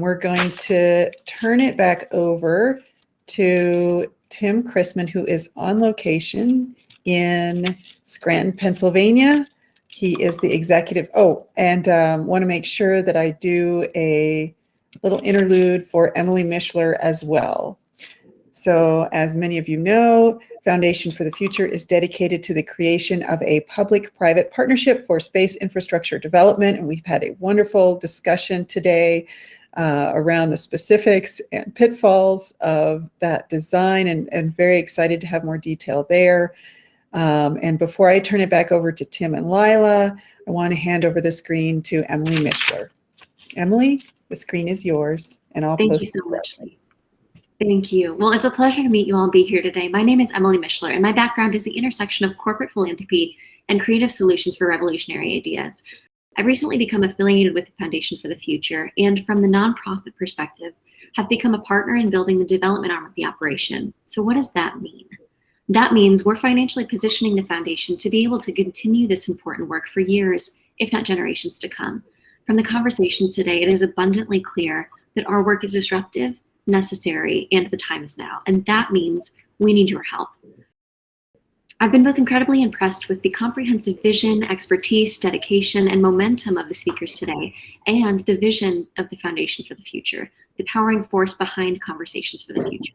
We're going to turn it back over to Tim Chrisman, who is on location in Scranton, Pennsylvania. He is the executive. Oh, and want to make sure that I do a little interlude for Emily Mishler as well. So as many of you know, Foundation for the Future is dedicated to the creation of a public-private partnership for space infrastructure development. And we've had a wonderful discussion today around the specifics and pitfalls of that design, and very excited to have more detail there. And before I turn it back over to Tim and Lila, I want to hand over the screen to Emily Mishler. Emily, the screen is yours, and I'll Thank you so much, Lee. Thank you. Well, it's a pleasure to meet you all and be here today. My name is Emily Mishler, and my background is the intersection of corporate philanthropy and creative solutions for revolutionary ideas. I've recently become affiliated with the Foundation for the Future, and from the nonprofit perspective, have become a partner in building the development arm of the operation. So what does that mean? That means we're financially positioning the Foundation to be able to continue this important work for years, if not generations to come. From the conversations today, it is abundantly clear that our work is disruptive, necessary, and the time is now. And that means we need your help. I've been both incredibly impressed with the comprehensive vision, expertise, dedication, and momentum of the speakers today, and the vision of the Foundation for the Future, the powering force behind Conversations for the Future.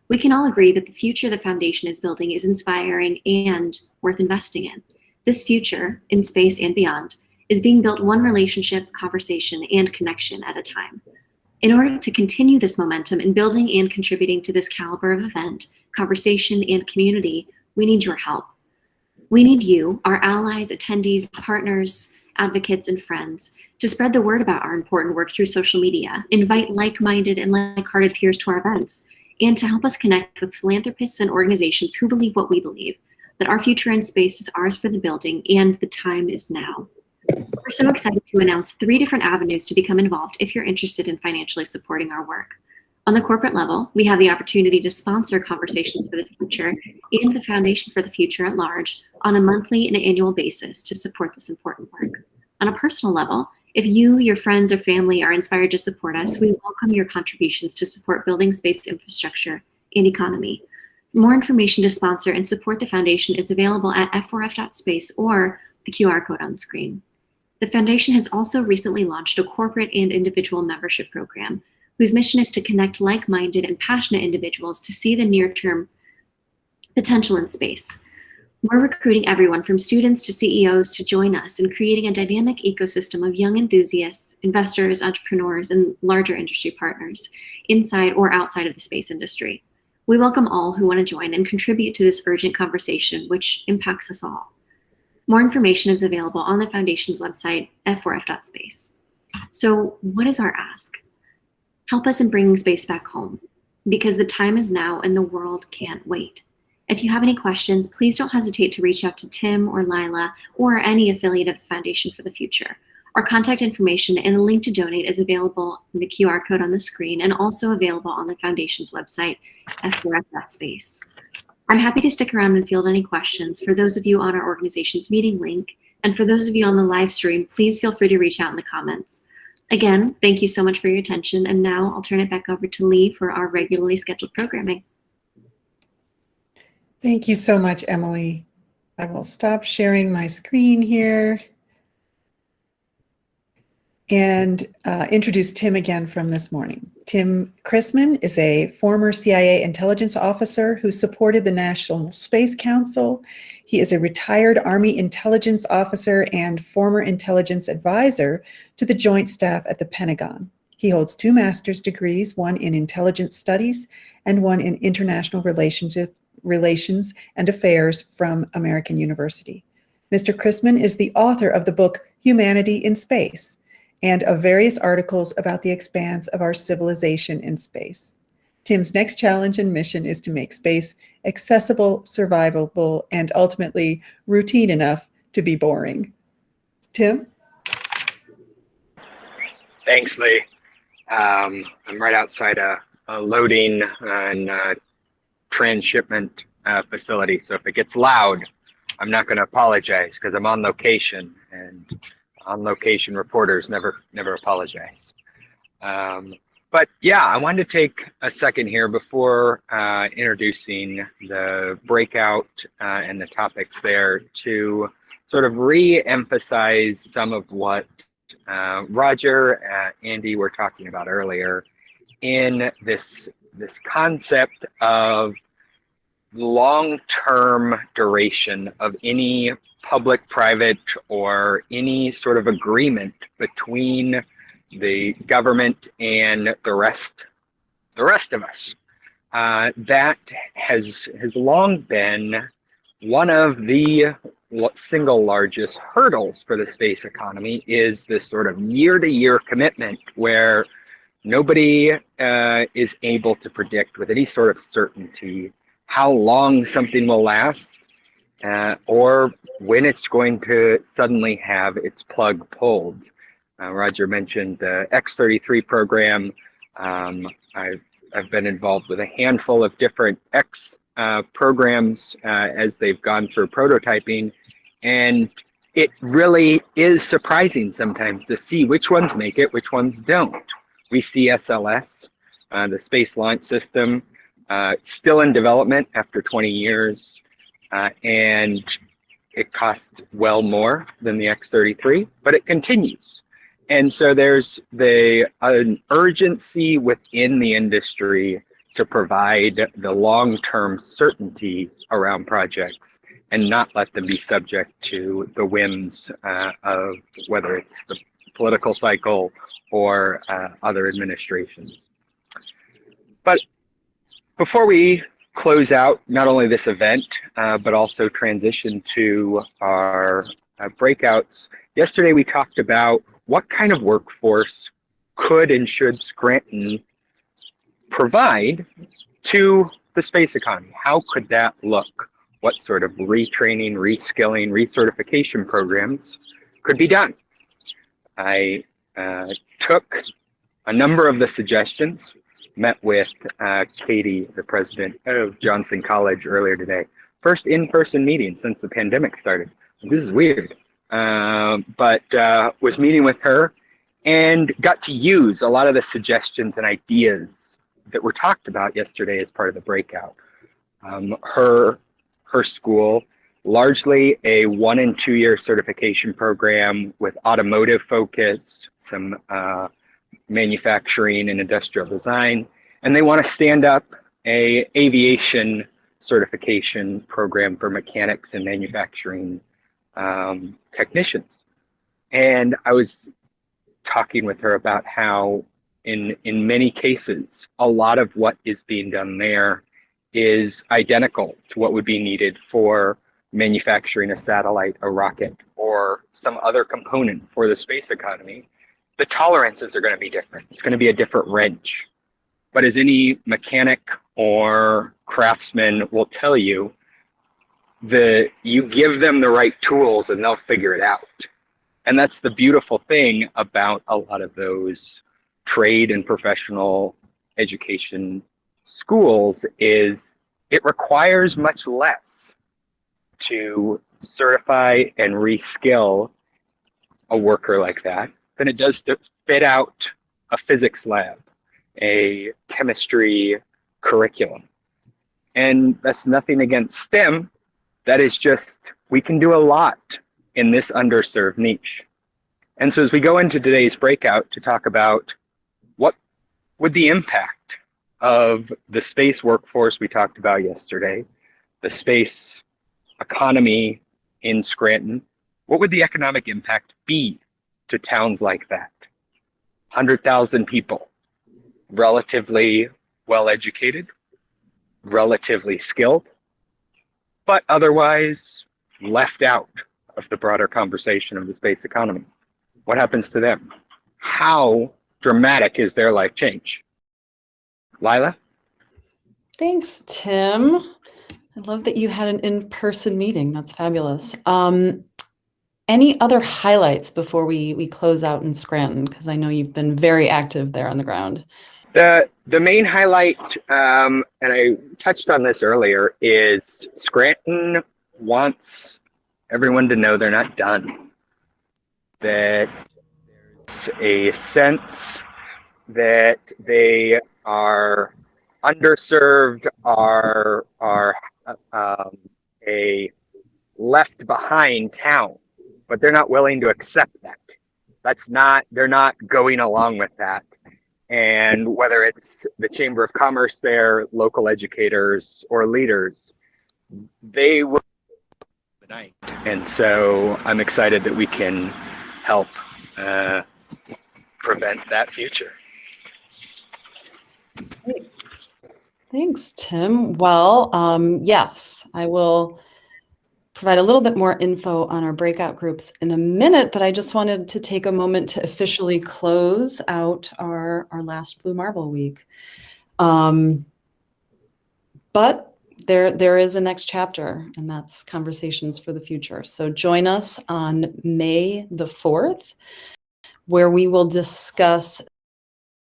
We can all agree that the future the Foundation is building is inspiring and worth investing in. This future, in space and beyond, is being built one relationship, conversation, and connection at a time. In order to continue this momentum in building and contributing to this caliber of event, conversation, and community, we need your help. We need you, our allies, attendees, partners, advocates, and friends, to spread the word about our important work through social media, invite like-minded and like-hearted peers to our events, and to help us connect with philanthropists and organizations who believe what we believe, that our future in space is ours for the building, and the time is now. We're so excited to announce 3 different avenues to become involved if you're interested in financially supporting our work. On the corporate level, we have the opportunity to sponsor Conversations for the Future and the Foundation for the Future at large on a monthly and annual basis to support this important work. On a personal level, if you, your friends, or family are inspired to support us, we welcome your contributions to support building space infrastructure and economy. More information to sponsor and support the Foundation is available at f4f.space or the QR code on the screen. The Foundation has also recently launched a corporate and individual membership program whose mission is to connect like-minded and passionate individuals to see the near-term potential in space. We're recruiting everyone from students to CEOs to join us in creating a dynamic ecosystem of young enthusiasts, investors, entrepreneurs, and larger industry partners inside or outside of the space industry. We welcome all who want to join and contribute to this urgent conversation, which impacts us all. More information is available on the Foundation's website, f4f.space. So what is our ask? Help us in bringing space back home, because the time is now and the world can't wait. If you have any questions, please don't hesitate to reach out to Tim or Lila or any affiliate of the Foundation for the Future. Our contact information and a link to donate is available in the QR code on the screen and also available on the Foundation's website, f4f.space. I'm happy to stick around and field any questions for those of you on our organization's meeting link, and for those of you on the live stream, please feel free to reach out in the comments. Again, thank you so much for your attention, and now I'll turn it back over to Lee for our regularly scheduled programming. Thank you so much, Emily. I will stop sharing my screen here and introduce Tim again from this morning. Tim Chrisman is a former CIA intelligence officer who supported the National Space Council. He is a retired Army intelligence officer and former intelligence advisor to the Joint Staff at the Pentagon. He holds 2 master's degrees, one in intelligence studies and one in international relations and affairs from American University. Mr. Chrisman is the author of the book Humanity in Space and of various articles about the expanse of our civilization in space. Tim's next challenge and mission is to make space accessible, survivable, and ultimately routine enough to be boring. Tim? Thanks, Lee. I'm right outside a loading and transshipment facility, so if it gets loud, I'm not going to apologize because I'm on location, and on location reporters never apologize. But yeah, I wanted to take a second here before introducing the breakout and the topics there to sort of re-emphasize some of what Roger, Andy were talking about earlier in this concept of long-term duration of any public-private or any sort of agreement between the government and the rest of us. That has long been one of the single largest hurdles for the space economy, is this sort of year-to-year commitment where nobody is able to predict with any sort of certainty how long something will last, or when it's going to suddenly have its plug pulled. Roger mentioned the X-33 program. I've been involved with a handful of different X programs as they've gone through prototyping, and it really is surprising sometimes to see which ones make it, which ones don't. We see SLS, the Space Launch System, still in development after 20 years, and it costs well more than the X-33, but it continues. And so there's an urgency within the industry to provide the long-term certainty around projects and not let them be subject to the whims of whether it's the political cycle or other administrations. But before we close out not only this event, but also transition to our breakouts, yesterday we talked about what kind of workforce could and should Scranton provide to the space economy? How could that look? What sort of retraining, reskilling, recertification programs could be done? I took a number of the suggestions, met with Katie, the president of Johnson College, earlier today. First in-person meeting since the pandemic started. This is weird. But was meeting with her and got to use a lot of the suggestions and ideas that were talked about yesterday as part of the breakout. Her school, largely a 1 and 2 year certification program with automotive focus, some manufacturing and industrial design, and they want to stand up a aviation certification program for mechanics and manufacturing technicians. And I was talking with her about how in many cases, a lot of what is being done there is identical to what would be needed for manufacturing a satellite, a rocket, or some other component for the space economy. The tolerances are going to be different. It's going to be a different wrench. But as any mechanic or craftsman will tell you, you give them the right tools and they'll figure it out. And that's the beautiful thing about a lot of those trade and professional education schools, is it requires much less to certify and reskill a worker like that than it does to fit out a physics lab, a chemistry curriculum. And that's nothing against STEM. That is just, we can do a lot in this underserved niche. And so as we go into today's breakout to talk about what would the impact of the space workforce we talked about yesterday, the space economy in Scranton, what would the economic impact be to towns like that? 100,000 people, relatively well-educated, relatively skilled, but otherwise left out of the broader conversation of the space economy. What happens to them? How dramatic is their life change? Lila? Thanks, Tim. I love that you had an in-person meeting. That's fabulous. Any other highlights before we close out in Scranton? Because I know you've been very active there on the ground. The main highlight, and I touched on this earlier, is Scranton wants everyone to know they're not done. That there's a sense that they are underserved, are a left behind town, but they're not willing to accept that. They're not going along with that. And whether it's the Chamber of Commerce there, local educators, or leaders, they will tonight. And so I'm excited that we can help prevent that future. Great. Thanks, Tim. Well, yes, I will provide a little bit more info on our breakout groups in a minute, but I just wanted to take a moment to officially close out our last Blue Marble Week. But there is a next chapter, and that's Conversations for the Future. So join us on May the 4th, where we will discuss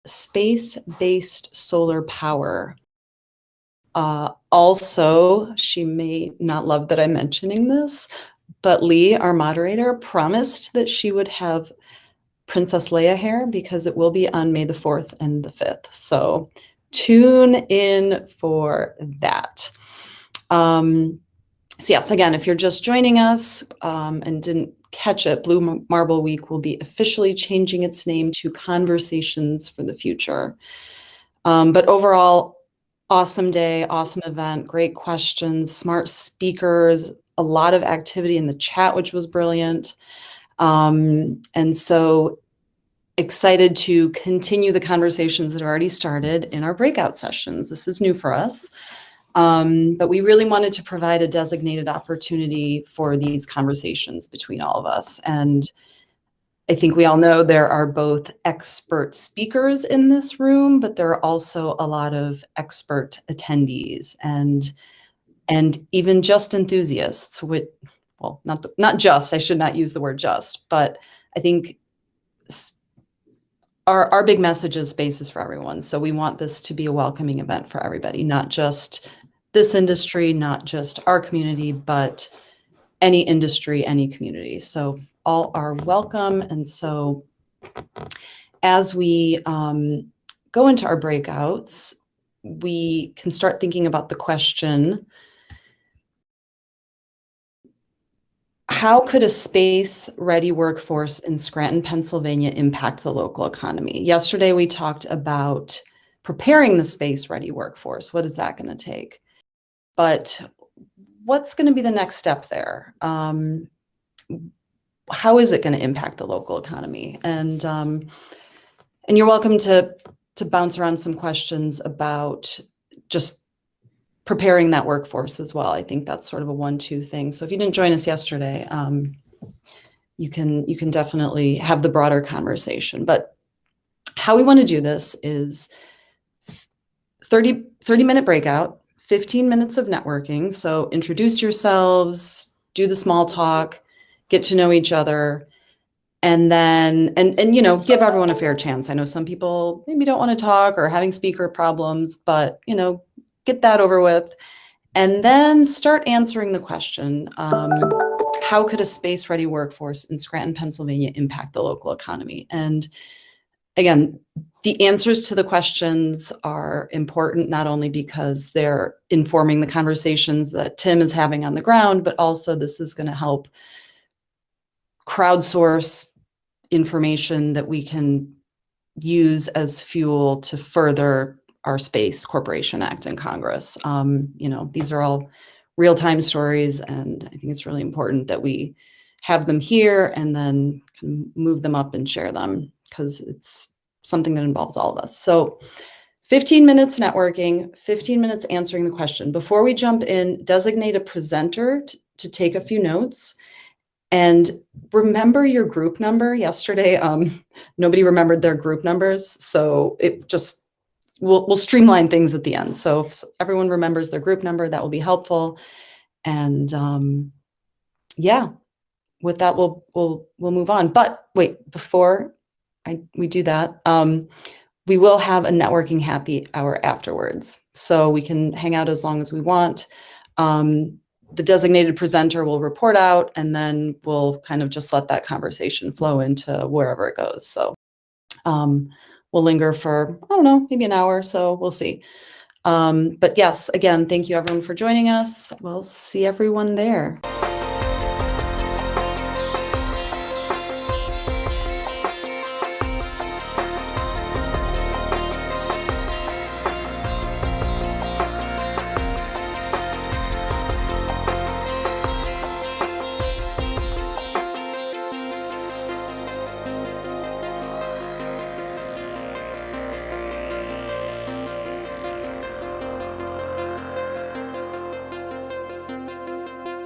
space-based solar power. Also, she may not love that I'm mentioning this, but Lee, our moderator, promised that she would have Princess Leia hair because it will be on May the 4th and the 5th. So tune in for that. So yes, again, if you're just joining us and didn't catch it, Blue Marble Week will be officially changing its name to Conversations for the Future. But overall, awesome day, awesome event, great questions, smart speakers, a lot of activity in the chat, which was brilliant. And so excited to continue the conversations that are already started in our breakout sessions. This is new for us. But we really wanted to provide a designated opportunity for these conversations between all of us. And I think we all know there are both expert speakers in this room, but there are also a lot of expert attendees and even just enthusiasts. Well, not just, I should not use the word just, but I think our big message is space is for everyone. So we want this to be a welcoming event for everybody, not just this industry, not just our community, but any industry, any community. So all are welcome. And so as we go into our breakouts, we can start thinking about the question, how could a space-ready workforce in Scranton, Pennsylvania impact the local economy? Yesterday, we talked about preparing the space-ready workforce. What is that going to take? But what's going to be the next step there? How is it going to impact the local economy? And you're welcome to bounce around some questions about just preparing that workforce as well. I think that's sort of a 1-2 thing. So if you didn't join us yesterday, you can definitely have the broader conversation. But how we want to do this is 30-minute breakout, 15 minutes of networking. So introduce yourselves, do the small talk, get to know each other, and then, and you know, give everyone a fair chance. I know some people maybe don't want to talk or having speaker problems, but, you know, get that over with. And then start answering the question, how could a space-ready workforce in Scranton, Pennsylvania impact the local economy? And again, the answers to the questions are important, not only because they're informing the conversations that Tim is having on the ground, but also this is going to help crowdsource information that we can use as fuel to further our Space Corporation Act in Congress. You know, these are all real-time stories, and I think it's really important that we have them here and then can move them up and share them, because it's something that involves all of us. So 15 minutes networking, 15 minutes answering the question. Before we jump in, designate a presenter to take a few notes. And remember your group number. Yesterday, nobody remembered their group numbers. So it just, we'll streamline things at the end. So if everyone remembers their group number, that will be helpful. And yeah, with that, we'll move on. But wait, before we do that, we will have a networking happy hour afterwards. So we can hang out as long as we want. The designated presenter will report out, and then we'll kind of just let that conversation flow into wherever it goes. So we'll linger for, I don't know, maybe an hour or so. We'll see. But yes, again, thank you everyone for joining us. We'll see everyone there.